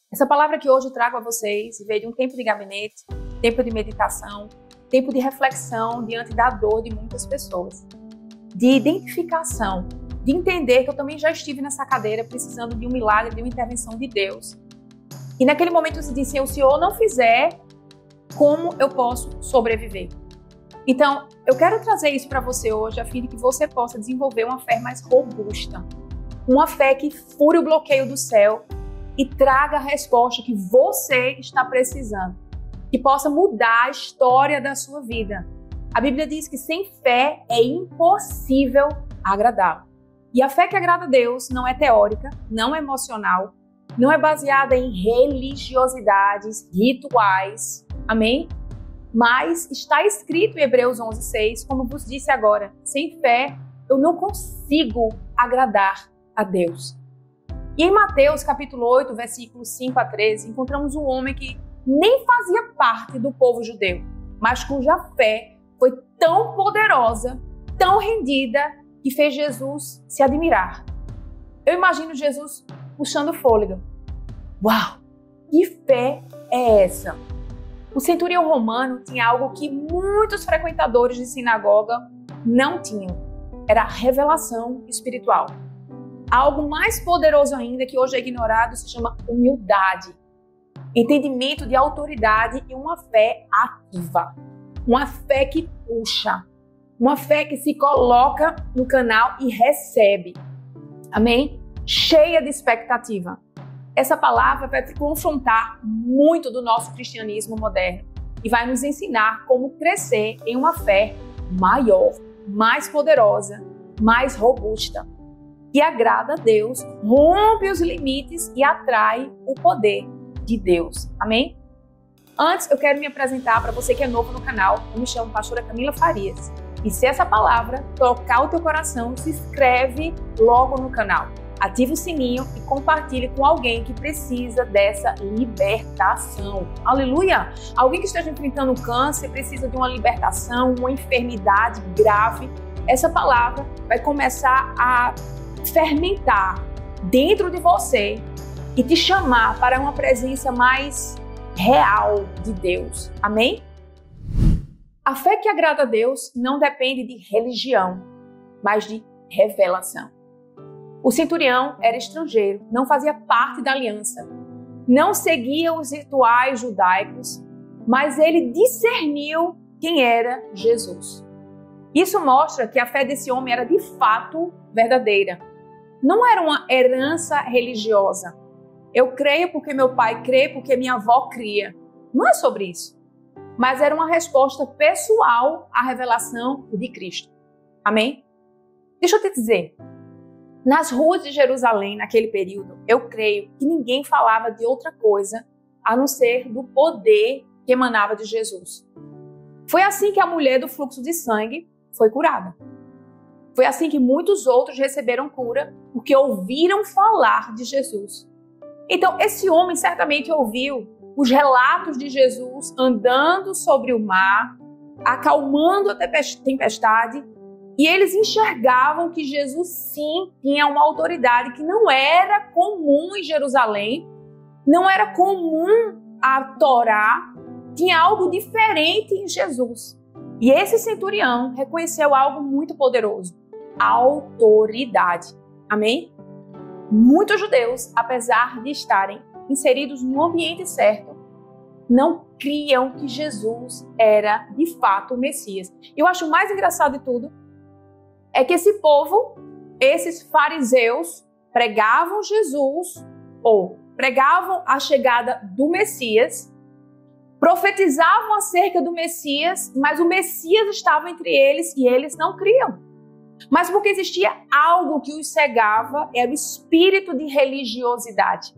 Essa palavra que hoje eu trago a vocês veio de um tempo de gabinete, tempo de meditação, tempo de reflexão diante da dor de muitas pessoas, de identificação, de entender que eu também já estive nessa cadeira precisando de um milagre, de uma intervenção de Deus. E naquele momento eu disse, se o Senhor não fizer, como eu posso sobreviver? Então, eu quero trazer isso para você hoje, a fim de que você possa desenvolver uma fé mais robusta, uma fé que fure o bloqueio do céu e traga a resposta que você está precisando, que possa mudar a história da sua vida. A Bíblia diz que sem fé é impossível agradá-lo. E a fé que agrada a Deus não é teórica, não é emocional, não é baseada em religiosidades, rituais, amém? Mas está escrito em Hebreus 11:6, como vos disse agora, sem fé eu não consigo agradar a Deus. E em Mateus capítulo 8, versículos 5 a 13, encontramos um homem que nem fazia parte do povo judeu, mas cuja fé foi tão poderosa, tão rendida, que fez Jesus se admirar. Eu imagino Jesus puxando fôlego. Uau! Que fé é essa? O centurião romano tinha algo que muitos frequentadores de sinagoga não tinham. Era a revelação espiritual. Algo mais poderoso ainda, que hoje é ignorado, se chama humildade. Entendimento de autoridade e uma fé ativa. Uma fé que puxa. Uma fé que se coloca no canal e recebe. Amém? Cheia de expectativa. Essa palavra vai confrontar muito do nosso cristianismo moderno e vai nos ensinar como crescer em uma fé maior, mais poderosa, mais robusta, que agrada a Deus, rompe os limites e atrai o poder de Deus. Amém? Antes, eu quero me apresentar para você que é novo no canal. Eu me chamo Pastora Camila Farias. E se essa palavra tocar o teu coração, se inscreve logo no canal. Ative o sininho e compartilhe com alguém que precisa dessa libertação. Aleluia! Alguém que esteja enfrentando um câncer, precisa de uma libertação, uma enfermidade grave. Essa palavra vai começar a fermentar dentro de você e te chamar para uma presença mais real de Deus. Amém? A fé que agrada a Deus não depende de religião, mas de revelação. O centurião era estrangeiro, não fazia parte da aliança, não seguia os rituais judaicos, mas ele discerniu quem era Jesus. Isso mostra que a fé desse homem era de fato verdadeira. Não era uma herança religiosa. Eu creio porque meu pai crê, porque minha avó cria. Não é sobre isso. Mas era uma resposta pessoal à revelação de Cristo. Amém? Deixa eu te dizer. Nas ruas de Jerusalém, naquele período, eu creio que ninguém falava de outra coisa a não ser do poder que emanava de Jesus. Foi assim que a mulher do fluxo de sangue foi curada. Foi assim que muitos outros receberam cura, porque ouviram falar de Jesus. Então, esse homem certamente ouviu os relatos de Jesus andando sobre o mar, acalmando a tempestade, e eles enxergavam que Jesus sim tinha uma autoridade que não era comum em Jerusalém, não era comum a Torá, tinha algo diferente em Jesus. E esse centurião reconheceu algo muito poderoso: autoridade. Amém? Muitos judeus, apesar de estarem inseridos no ambiente certo, não criam que Jesus era de fato o Messias. E eu acho o mais engraçado de tudo é que esse povo, esses fariseus, pregavam Jesus ou pregavam a chegada do Messias, profetizavam acerca do Messias, mas o Messias estava entre eles e eles não criam. Mas porque existia algo que os cegava, era o espírito de religiosidade.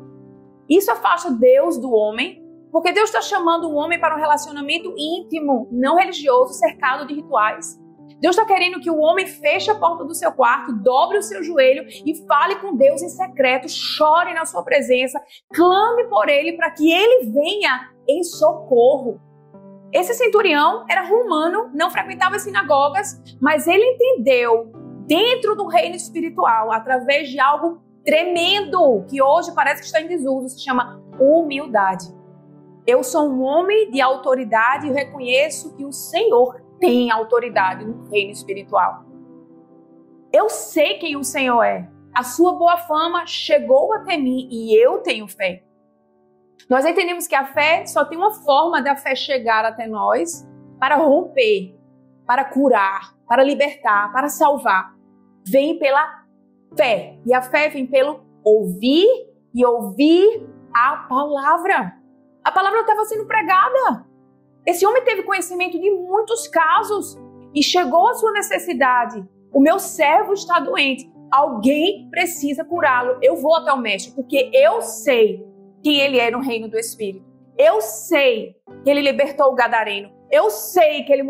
Isso afasta Deus do homem, porque Deus está chamando o homem para um relacionamento íntimo, não religioso, cercado de rituais. Deus está querendo que o homem feche a porta do seu quarto, dobre o seu joelho e fale com Deus em secreto, chore na sua presença, clame por ele para que ele venha em socorro. Esse centurião era romano, não frequentava as sinagogas, mas ele entendeu dentro do reino espiritual, através de algo tremendo, que hoje parece que está em desuso, se chama humildade. Eu sou um homem de autoridade e reconheço que o Senhor tem autoridade no reino espiritual. Eu sei quem o Senhor é. A sua boa fama chegou até mim e eu tenho fé. Nós entendemos que a fé só tem uma forma da fé chegar até nós para romper, para curar, para libertar, para salvar. Vem pela fé. E a fé vem pelo ouvir e ouvir a palavra. A palavra estava sendo pregada. Esse homem teve conhecimento de muitos casos e chegou à sua necessidade. O meu servo está doente. Alguém precisa curá-lo. Eu vou até o mestre, porque eu sei quem ele é no reino do Espírito. Eu sei que ele libertou o gadareno. Eu sei que ele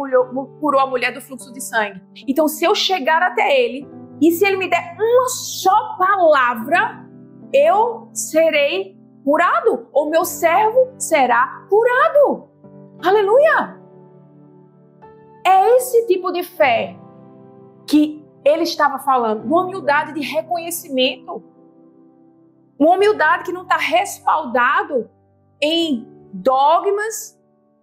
curou a mulher do fluxo de sangue. Então, se eu chegar até ele, e se ele me der uma só palavra, eu serei curado. O meu servo será curado. Aleluia! É esse tipo de fé que ele estava falando. Uma humildade de reconhecimento. Uma humildade que não está respaldado em dogmas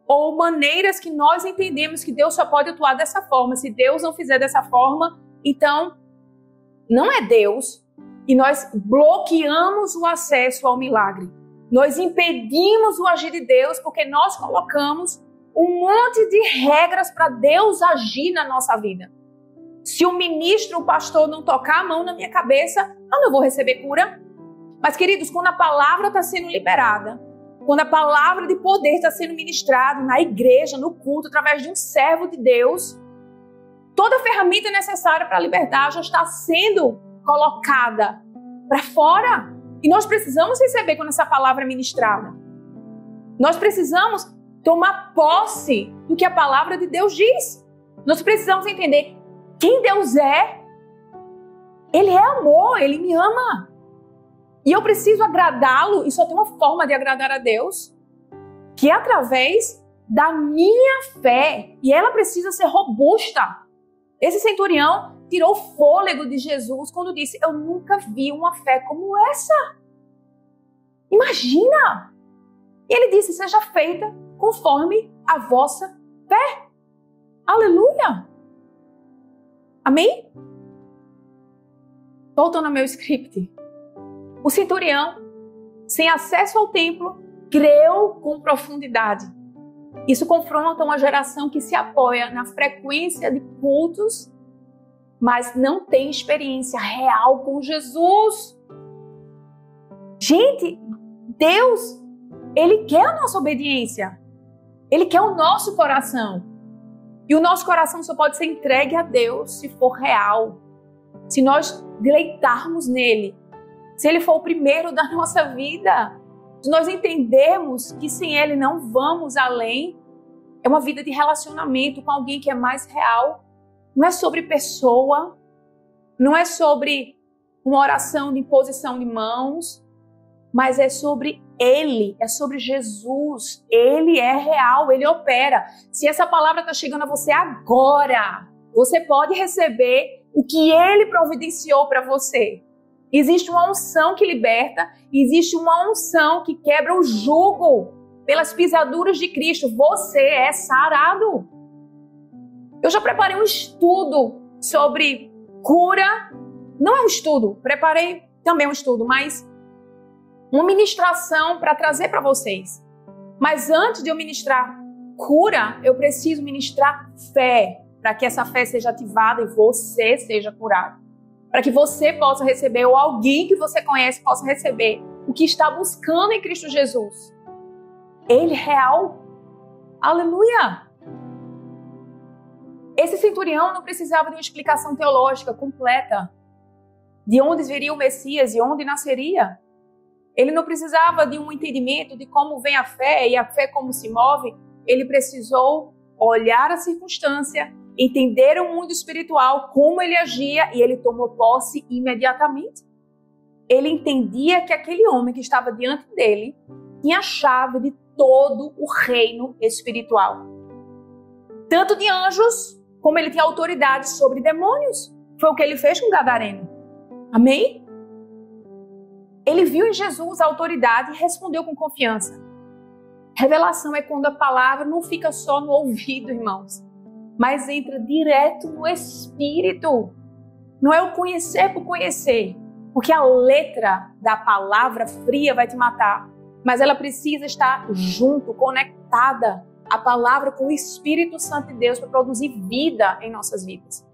ou maneiras que nós entendemos que Deus só pode atuar dessa forma. Se Deus não fizer dessa forma, então não é Deus. E nós bloqueamos o acesso ao milagre. Nós impedimos o agir de Deus porque nós colocamos um monte de regras para Deus agir na nossa vida. Se o ministro, o pastor não tocar a mão na minha cabeça, eu não vou receber cura. Mas, queridos, quando a palavra está sendo liberada, quando a palavra de poder está sendo ministrada na igreja, no culto, através de um servo de Deus, toda a ferramenta necessária para a liberdade já está sendo colocada para fora. E nós precisamos receber quando essa palavra é ministrada. Nós precisamos tomar posse do que a palavra de Deus diz. Nós precisamos entender quem Deus é. Ele é amor, Ele me ama. E eu preciso agradá-lo, e só tem uma forma de agradar a Deus, que é através da minha fé. E ela precisa ser robusta. Esse centurião tirou o fôlego de Jesus quando disse: eu nunca vi uma fé como essa. Imagina! E ele disse: seja feita conforme a vossa fé. Aleluia! Amém? Voltando ao meu script. O centurião, sem acesso ao templo, creu com profundidade. Isso confronta uma geração que se apoia na frequência de cultos, mas não tem experiência real com Jesus. Gente, Deus, Ele quer a nossa obediência. Ele quer o nosso coração. E o nosso coração só pode ser entregue a Deus se for real. Se nós deleitarmos nele. Se Ele for o primeiro da nossa vida. Se nós entendermos que sem Ele não vamos além. É uma vida de relacionamento com alguém que é mais real. Não é sobre pessoa. Não é sobre uma oração de imposição de mãos. Mas é sobre Ele. É sobre Jesus. Ele é real. Ele opera. Se essa palavra está chegando a você agora, você pode receber o que Ele providenciou para você. Existe uma unção que liberta, existe uma unção que quebra o jugo pelas pisaduras de Cristo. Você é sarado. Eu já preparei um estudo sobre cura. Não é um estudo, preparei também um estudo, mas uma ministração para trazer para vocês. Mas antes de eu ministrar cura, eu preciso ministrar fé, para que essa fé seja ativada e você seja curado. Para que você possa receber, ou alguém que você conhece possa receber o que está buscando em Cristo Jesus. Ele é real. Aleluia! Esse centurião não precisava de uma explicação teológica completa de onde viria o Messias e onde nasceria. Ele não precisava de um entendimento de como vem a fé e a fé como se move. Ele precisou olhar a circunstância, entender o mundo espiritual, como ele agia, e ele tomou posse imediatamente. Ele entendia que aquele homem que estava diante dele tinha a chave de todo o reino espiritual. Tanto de anjos, como ele tinha autoridade sobre demônios. Foi o que ele fez com o gadareno. Amém? Ele viu em Jesus a autoridade e respondeu com confiança. Revelação é quando a palavra não fica só no ouvido, irmãos, mas entra direto no espírito. Não é o conhecer por conhecer, porque a letra da palavra fria vai te matar, mas ela precisa estar junto, conectada, a palavra com o Espírito Santo de Deus para produzir vida em nossas vidas.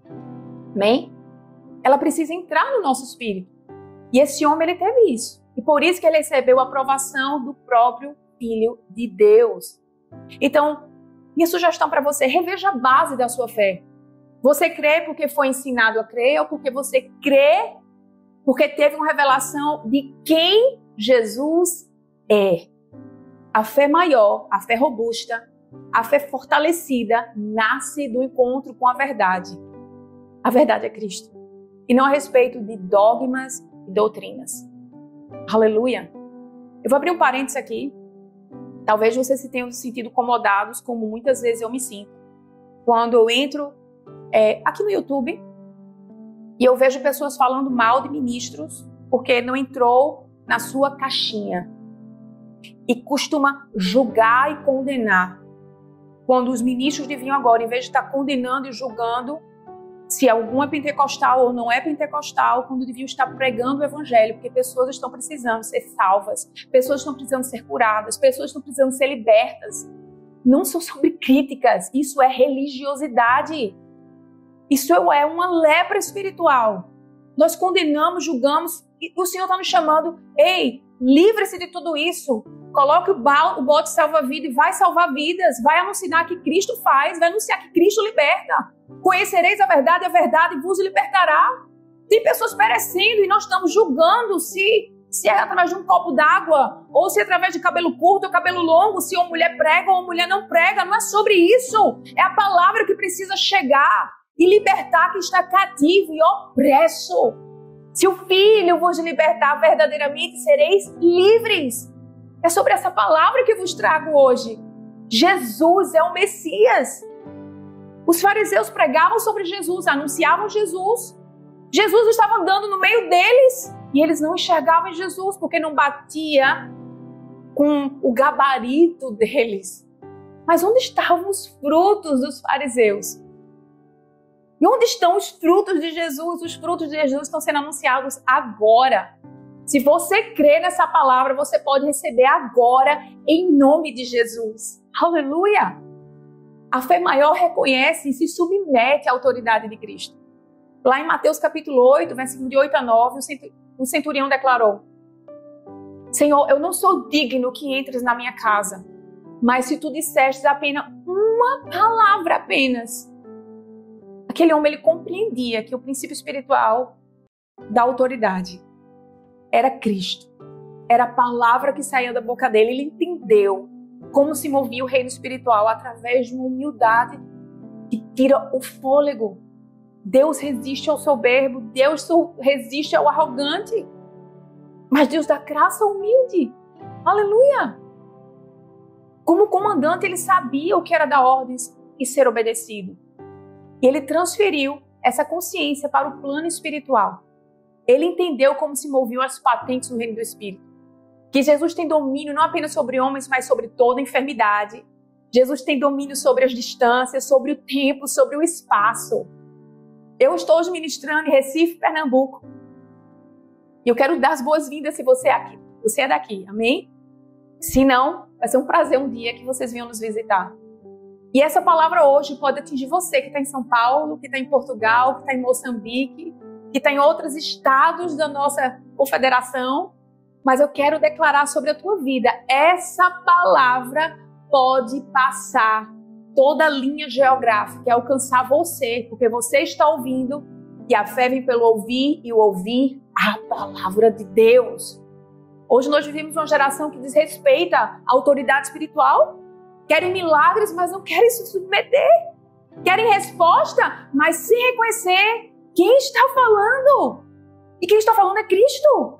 Amém? Ela precisa entrar no nosso espírito. E esse homem, ele teve isso. E por isso que ele recebeu a aprovação do próprio Filho de Deus. Então, minha sugestão para você, reveja a base da sua fé. Você crê porque foi ensinado a crer ou porque você crê porque teve uma revelação de quem Jesus é? A fé maior, a fé robusta, a fé fortalecida nasce do encontro com a verdade. A verdade é Cristo. E não a respeito de dogmas e doutrinas. Aleluia. Eu vou abrir um parênteses aqui. Talvez vocês se tenham sentido incomodados, como muitas vezes eu me sinto, quando eu entro aqui no YouTube e eu vejo pessoas falando mal de ministros porque não entrou na sua caixinha. E costuma julgar e condenar. Quando os ministros deviam agora, em vez de estar condenando e julgando se algum é pentecostal ou não é pentecostal, quando deviam estar pregando o evangelho, porque pessoas estão precisando ser salvas, pessoas estão precisando ser curadas, pessoas estão precisando ser libertas. Não são sobre críticas, isso é religiosidade. Isso é uma lepra espiritual. Nós condenamos, julgamos, e o Senhor está nos chamando, ei, livre-se de tudo isso. Coloque o bote salva-vida e vai salvar vidas. Vai anunciar que Cristo faz, vai anunciar que Cristo liberta. Conhecereis a verdade vos libertará. Tem pessoas perecendo e nós estamos julgando se é através de um copo d'água, ou se é através de cabelo curto ou cabelo longo, se uma mulher prega ou uma mulher não prega. Não é sobre isso. É a palavra que precisa chegar e libertar quem está cativo e opresso. Se o Filho vos libertar verdadeiramente, sereis livres. É sobre essa palavra que vos trago hoje. Jesus é o Messias. Os fariseus pregavam sobre Jesus, anunciavam Jesus. Jesus estava andando no meio deles e eles não enxergavam Jesus porque não batia com o gabarito deles. Mas onde estavam os frutos dos fariseus? E onde estão os frutos de Jesus? Os frutos de Jesus estão sendo anunciados agora. Se você crê nessa palavra, você pode receber agora, em nome de Jesus. Aleluia! A fé maior reconhece e se submete à autoridade de Cristo. Lá em Mateus capítulo 8, versículo de 8 a 9, o centurião declarou: Senhor, eu não sou digno que entres na minha casa, mas se tu dissestes apenas uma palavra apenas. Aquele homem, ele compreendia que o princípio espiritual da autoridade era Cristo. Era a palavra que saía da boca dele. Ele entendeu como se movia o reino espiritual através de uma humildade que tira o fôlego. Deus resiste ao soberbo, Deus resiste ao arrogante, mas Deus dá graça ao humilde. Aleluia! Como comandante, ele sabia o que era dar ordens e ser obedecido. E ele transferiu essa consciência para o plano espiritual. Ele entendeu como se moviam as patentes no reino do Espírito. Que Jesus tem domínio não apenas sobre homens, mas sobre toda enfermidade. Jesus tem domínio sobre as distâncias, sobre o tempo, sobre o espaço. Eu estou hoje ministrando em Recife, Pernambuco. E eu quero dar as boas-vindas se você é aqui. Você é daqui, amém? Se não, vai ser um prazer um dia que vocês venham nos visitar. E essa palavra hoje pode atingir você que está em São Paulo, que está em Portugal, que está em Moçambique, que está em outros estados da nossa confederação. Mas eu quero declarar sobre a tua vida. Essa palavra pode passar toda a linha geográfica e alcançar você, porque você está ouvindo e a fé vem pelo ouvir e o ouvir a palavra de Deus. Hoje nós vivemos uma geração que desrespeita a autoridade espiritual. Querem milagres, mas não querem se submeter. Querem resposta, mas sem reconhecer quem está falando. E quem está falando é Cristo.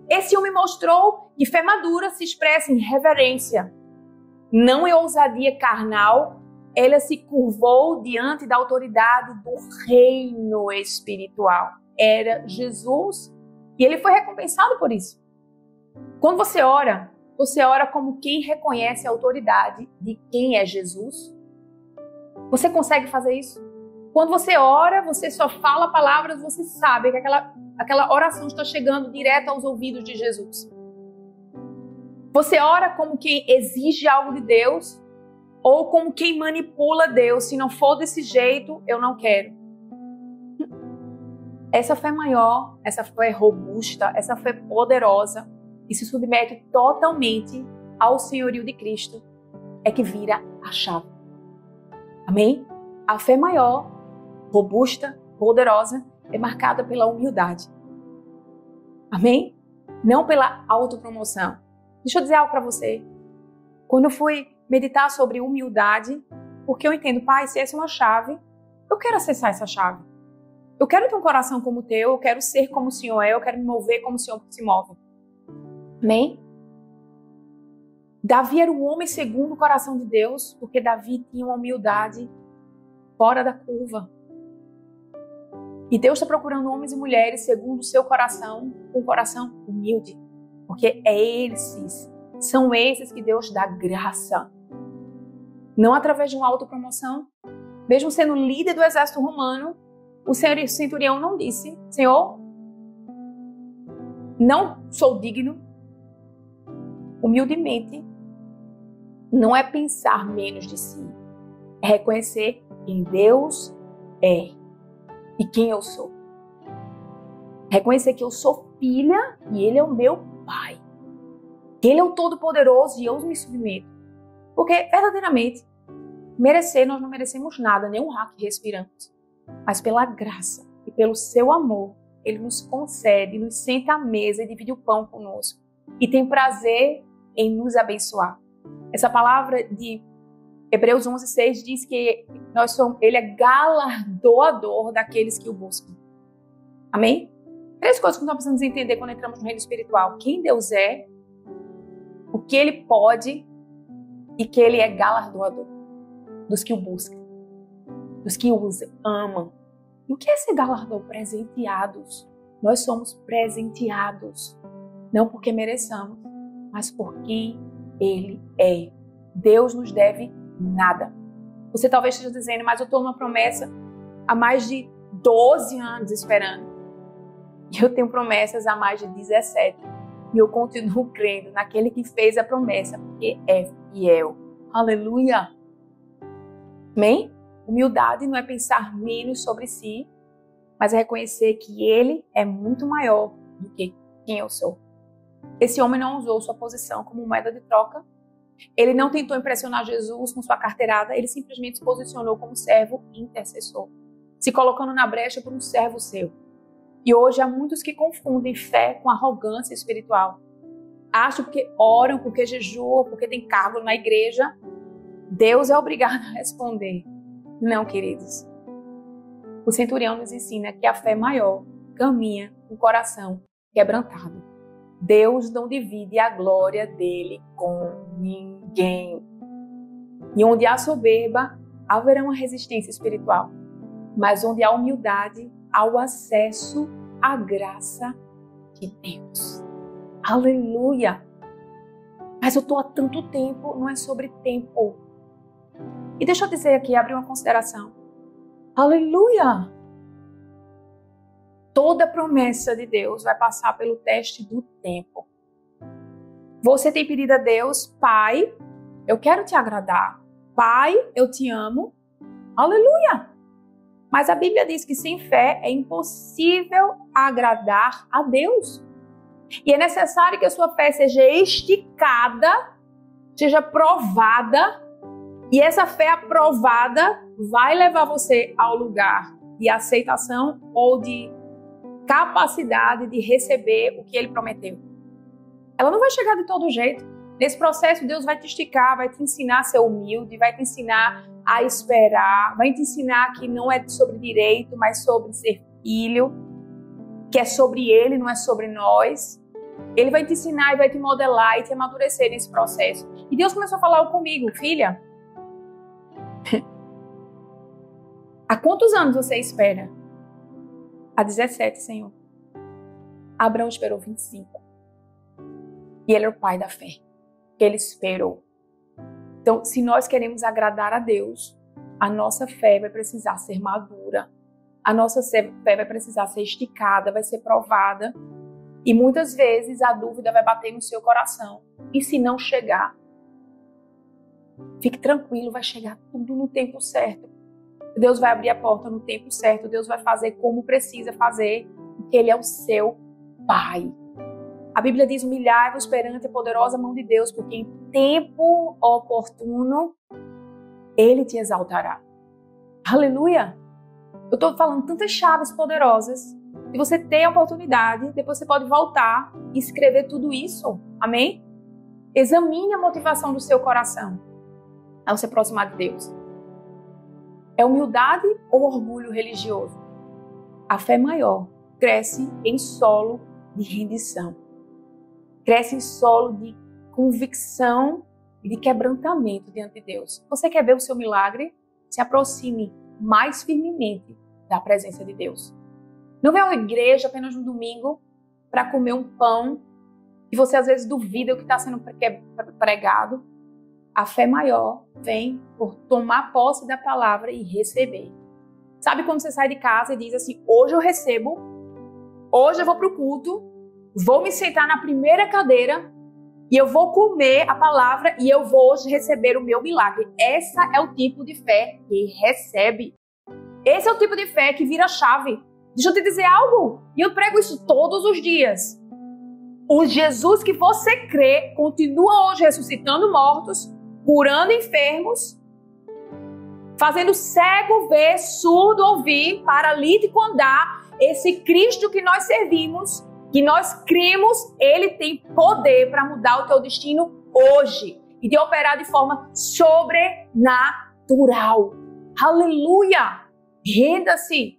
Esse homem mostrou que fé madura se expressa em reverência. Não em ousadia carnal, ela se curvou diante da autoridade do reino espiritual. Era Jesus. E ele foi recompensado por isso. Quando você ora como quem reconhece a autoridade de quem é Jesus? Você consegue fazer isso? Quando você ora, você só fala palavras, você sabe que aquela oração está chegando direto aos ouvidos de Jesus. Você ora como quem exige algo de Deus ou como quem manipula Deus. Se não for desse jeito, eu não quero. Essa fé maior, essa fé robusta, essa fé poderosa e se submete totalmente ao senhorio de Cristo é que vira a chave. Amém? A fé maior, robusta, poderosa é marcada pela humildade. Amém? Não pela autopromoção. Deixa eu dizer algo para você. Quando eu fui meditar sobre humildade, porque eu entendo, Pai, se essa é uma chave, eu quero acessar essa chave. Eu quero ter um coração como o teu, eu quero ser como o Senhor é, eu quero me mover como o Senhor se move. Amém? Davi era um homem segundo o coração de Deus, porque Davi tinha uma humildade fora da curva. E Deus está procurando homens e mulheres segundo o seu coração, com um coração humilde. Porque são esses que Deus dá graça. Não através de uma autopromoção. Mesmo sendo líder do exército romano, o centurião não disse, Senhor, não sou digno. Humildemente, não é pensar menos de si. É reconhecer quem Deus é e quem eu sou. Reconhecer que eu sou filha e Ele é o meu Pai. Ele é o Todo-Poderoso e eu me submeto. Porque, verdadeiramente, nós não merecemos nada, nem o ar que respiramos. Mas pela graça e pelo seu amor, Ele nos concede, nos senta à mesa e divide o pão conosco. E tem prazer em nos abençoar. Essa palavra de Hebreus 11:6 diz que Ele é galardoador daqueles que o buscam. Amém? 3 coisas que nós precisamos entender quando entramos no reino espiritual. Quem Deus é, o que Ele pode e que Ele é galardoador dos que o buscam, dos que o amam. E o que é ser galardoador? Presenteados. Nós somos presenteados. Não porque mereçamos, mas por quem Ele é. Deus nos deve nada. Você talvez esteja dizendo, mas eu estou numa promessa há mais de 12 anos esperando. E eu tenho promessas há mais de 17. E eu continuo crendo naquele que fez a promessa, porque é fiel. Aleluia! Amém? Humildade não é pensar menos sobre si, mas é reconhecer que Ele é muito maior do que quem eu sou. Esse homem não usou sua posição como moeda de troca. Ele não tentou impressionar Jesus com sua carteirada. Ele simplesmente se posicionou como servo intercessor, se colocando na brecha por um servo seu. E hoje há muitos que confundem fé com arrogância espiritual. Acham que oram, porque jejuam, porque tem cargo na igreja, Deus é obrigado a responder. Não, queridos. O centurião nos ensina que a fé maior caminha com o coração quebrantado. Deus não divide a glória dele com ninguém. E onde há soberba, haverá uma resistência espiritual. Mas onde há humildade, há o acesso à graça de Deus. Aleluia! Mas eu estou há tanto tempo, não é sobre tempo. E deixa eu dizer aqui, abrir uma consideração. Aleluia! Toda promessa de Deus vai passar pelo teste do tempo. Você tem pedido a Deus, Pai, eu quero te agradar. Pai, eu te amo. Aleluia! Mas a Bíblia diz que sem fé é impossível agradar a Deus. E é necessário que a sua fé seja esticada, seja provada. E essa fé aprovada vai levar você ao lugar de aceitação ou de capacidade de receber o que Ele prometeu. Ela não vai chegar de todo jeito. Nesse processo, Deus vai te esticar, vai te ensinar a ser humilde, vai te ensinar a esperar, vai te ensinar que não é sobre direito, mas sobre ser filho, que é sobre Ele, não é sobre nós. Ele vai te ensinar e vai te modelar e te amadurecer nesse processo. E Deus começou a falar comigo, filha, há quantos anos você espera? Há 17, Senhor. Abraão esperou 25. E ele é o pai da fé. Ele esperou. Então, se nós queremos agradar a Deus, a nossa fé vai precisar ser madura. A nossa fé vai precisar ser esticada, vai ser provada. E muitas vezes a dúvida vai bater no seu coração. E se não chegar? Fique tranquilo, vai chegar tudo no tempo certo. Deus vai abrir a porta no tempo certo. Deus vai fazer como precisa fazer, porque Ele é o seu Pai. A Bíblia diz: humilhai-vos perante a poderosa mão de Deus, porque em tempo oportuno Ele te exaltará. Aleluia! Eu estou falando tantas chaves poderosas. Se você tem a oportunidade, depois você pode voltar e escrever tudo isso. Amém? Examine a motivação do seu coração ao se aproximar de Deus. É humildade ou orgulho religioso? A fé maior cresce em solo de rendição. Cresce em solo de convicção e de quebrantamento diante de Deus. Você quer ver o seu milagre? Se aproxime mais firmemente da presença de Deus. Não venha à igreja apenas no domingo para comer um pão e você às vezes duvida o que está sendo pregado. A fé maior vem por tomar posse da palavra e receber. Sabe quando você sai de casa e diz assim: hoje eu recebo, hoje eu vou para o culto, vou me sentar na primeira cadeira e eu vou comer a palavra e eu vou hoje receber o meu milagre. Essa é o tipo de fé que recebe. Esse é o tipo de fé que vira chave. Deixa eu te dizer algo, e eu prego isso todos os dias. O Jesus que você crê continua hoje ressuscitando mortos, curando enfermos, fazendo cego ver, surdo ouvir, paralítico andar. Esse Cristo que nós servimos, que nós cremos, Ele tem poder para mudar o teu destino hoje e de operar de forma sobrenatural. Aleluia! Renda-se.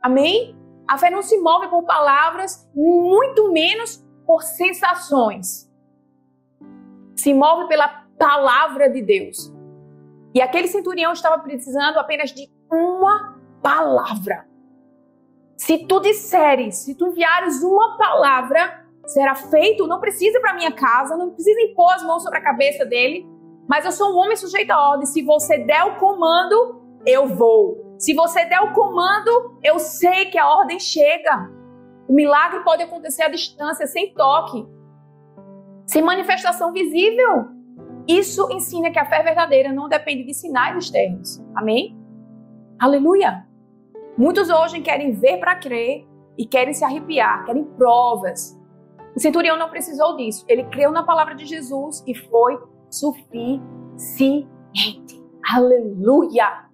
Amém? A fé não se move por palavras, muito menos por sensações. Se move pela palavra de Deus. E aquele centurião estava precisando apenas de uma palavra. Se tu disseres, se tu enviares uma palavra, será feito. Não precisa ir para minha casa, não precisa impor as mãos sobre a cabeça dele. Mas eu sou um homem sujeito à ordem. Se você der o comando, eu vou. Se você der o comando, eu sei que a ordem chega. O milagre pode acontecer à distância, sem toque, sem manifestação visível. Isso ensina que a fé verdadeira não depende de sinais externos. Amém? Aleluia! Muitos hoje querem ver para crer e querem se arrepiar, querem provas. O centurião não precisou disso. Ele creu na palavra de Jesus e foi suficiente. Aleluia!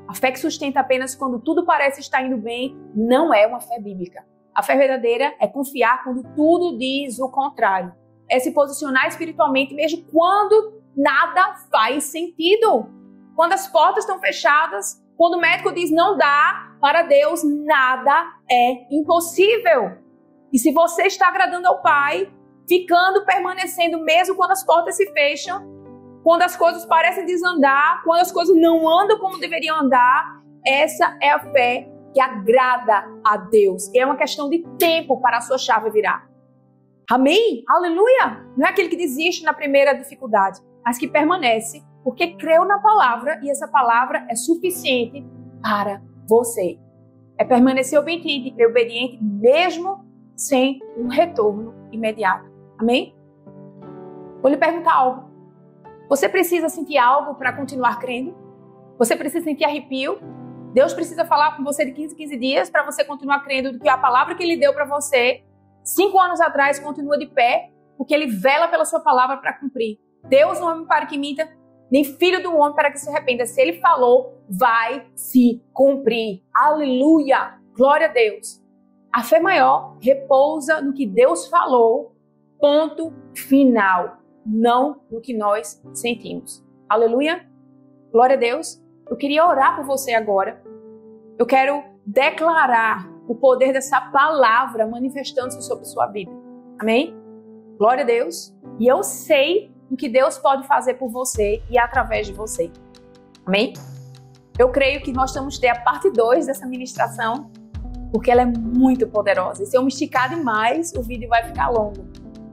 A fé que sustenta apenas quando tudo parece estar indo bem não é uma fé bíblica. A fé verdadeira é confiar quando tudo diz o contrário. É se posicionar espiritualmente mesmo quando nada faz sentido. Quando as portas estão fechadas, quando o médico diz não dá, para Deus nada é impossível. E se você está agradando ao Pai, permanecendo mesmo quando as portas se fecham, quando as coisas parecem desandar, quando as coisas não andam como deveriam andar, essa é a fé que agrada a Deus. E é uma questão de tempo para a sua chave virar. Amém? Aleluia! Não é aquele que desiste na primeira dificuldade, mas que permanece porque creu na palavra e essa palavra é suficiente para você. É permanecer obediente mesmo sem um retorno imediato. Amém? Vou lhe perguntar algo. Você precisa sentir algo para continuar crendo? Você precisa sentir arrepio? Deus precisa falar com você de 15 em 15 dias para você continuar crendo do que a palavra que Ele deu para você 5 anos atrás continua de pé, porque Ele vela pela sua palavra para cumprir. Deus não é homem para que minta, nem filho do homem para que se arrependa. Se Ele falou, vai se cumprir. Aleluia! Glória a Deus! A fé maior repousa no que Deus falou, ponto final. Não no que nós sentimos. Aleluia! Glória a Deus! Eu queria orar por você agora. Eu quero declarar o poder dessa palavra manifestando-se sobre sua vida. Amém? Glória a Deus! E eu sei o que Deus pode fazer por você e através de você. Amém? Eu creio que nós vamos ter a parte 2 dessa ministração, porque ela é muito poderosa. E se eu me esticar demais, o vídeo vai ficar longo.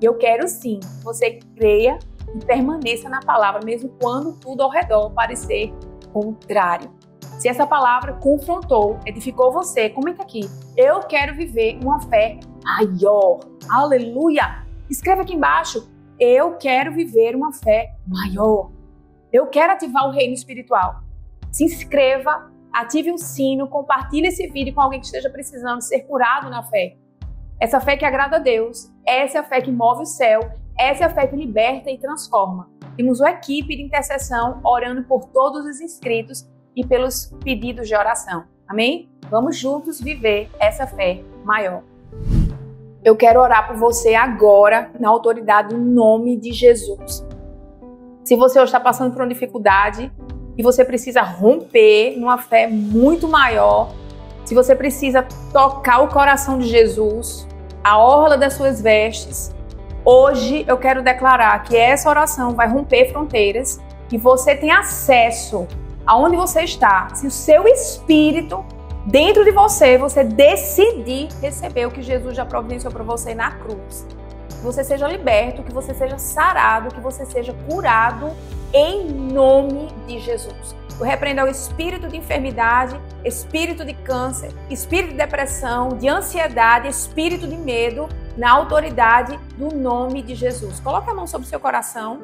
E eu quero sim que você creia e permaneça na palavra, mesmo quando tudo ao redor parecer contrário. Se essa palavra confrontou, edificou você, comenta aqui. Eu quero viver uma fé maior. Aleluia! Escreva aqui embaixo. Eu quero viver uma fé maior. Eu quero ativar o reino espiritual. Se inscreva, ative o sino, compartilhe esse vídeo com alguém que esteja precisando ser curado na fé. Essa fé que agrada a Deus, essa é a fé que move o céu, essa é a fé que liberta e transforma. Temos uma equipe de intercessão orando por todos os inscritos e pelos pedidos de oração. Amém? Vamos juntos viver essa fé maior. Eu quero orar por você agora, na autoridade do nome de Jesus. Se você hoje está passando por uma dificuldade e você precisa romper numa fé muito maior, se você precisa tocar o coração de Jesus, a orla das suas vestes, hoje eu quero declarar que essa oração vai romper fronteiras e você tem acesso aonde você está. Se o seu espírito dentro de você, você decidir receber o que Jesus já providenciou para você na cruz. Que você seja liberto, que você seja sarado, que você seja curado em nome de Jesus. Eu repreendo o espírito de enfermidade, espírito de câncer, espírito de depressão, de ansiedade, espírito de medo, na autoridade do nome de Jesus. Coloque a mão sobre o seu coração.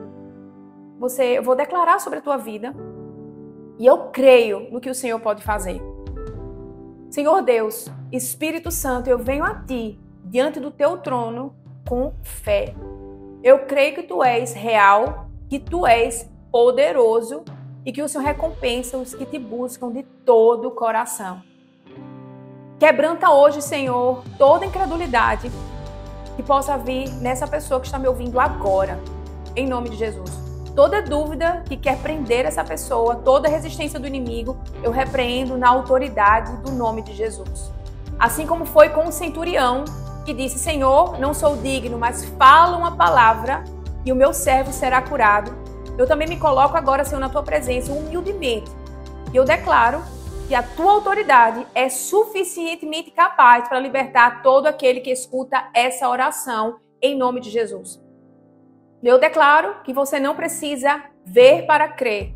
Eu vou declarar sobre a tua vida e eu creio no que o Senhor pode fazer. Senhor Deus, Espírito Santo, eu venho a Ti, diante do Teu trono, com fé. Eu creio que Tu és real, que Tu és poderoso e que o Senhor recompensa os que Te buscam de todo o coração. Quebranta hoje, Senhor, toda incredulidade que possa vir nessa pessoa que está me ouvindo agora, em nome de Jesus. Toda dúvida que quer prender essa pessoa, toda resistência do inimigo, eu repreendo na autoridade do nome de Jesus. Assim como foi com o centurião, que disse, Senhor, não sou digno, mas fala uma palavra e o meu servo será curado. Eu também me coloco agora, Senhor, na tua presença, humildemente. E eu declaro que a tua autoridade é suficientemente capaz para libertar todo aquele que escuta essa oração em nome de Jesus. Eu declaro que você não precisa ver para crer.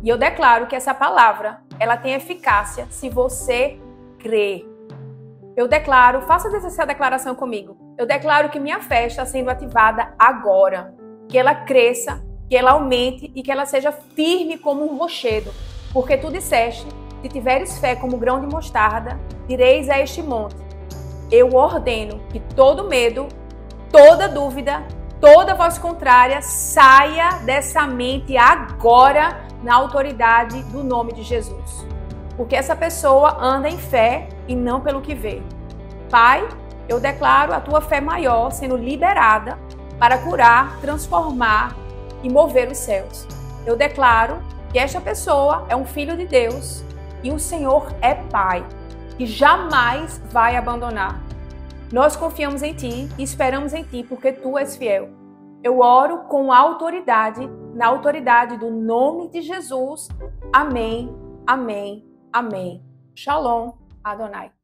E eu declaro que essa palavra, ela tem eficácia se você crer. Eu declaro, faça essa declaração comigo. Eu declaro que minha fé está sendo ativada agora. Que ela cresça, que ela aumente e que ela seja firme como um rochedo. Porque tu disseste, se tiveres fé como grão de mostarda, direis a este monte. Eu ordeno que todo medo, toda dúvida, toda voz contrária saia dessa mente agora na autoridade do nome de Jesus. Porque essa pessoa anda em fé e não pelo que vê. Pai, eu declaro a tua fé maior sendo liberada para curar, transformar e mover os céus. Eu declaro que esta pessoa é um filho de Deus e o Senhor é Pai e jamais vai abandonar. Nós confiamos em Ti e esperamos em Ti porque Tu és fiel. Eu oro com autoridade, na autoridade do nome de Jesus. Amém, amém, amém. Shalom, Adonai.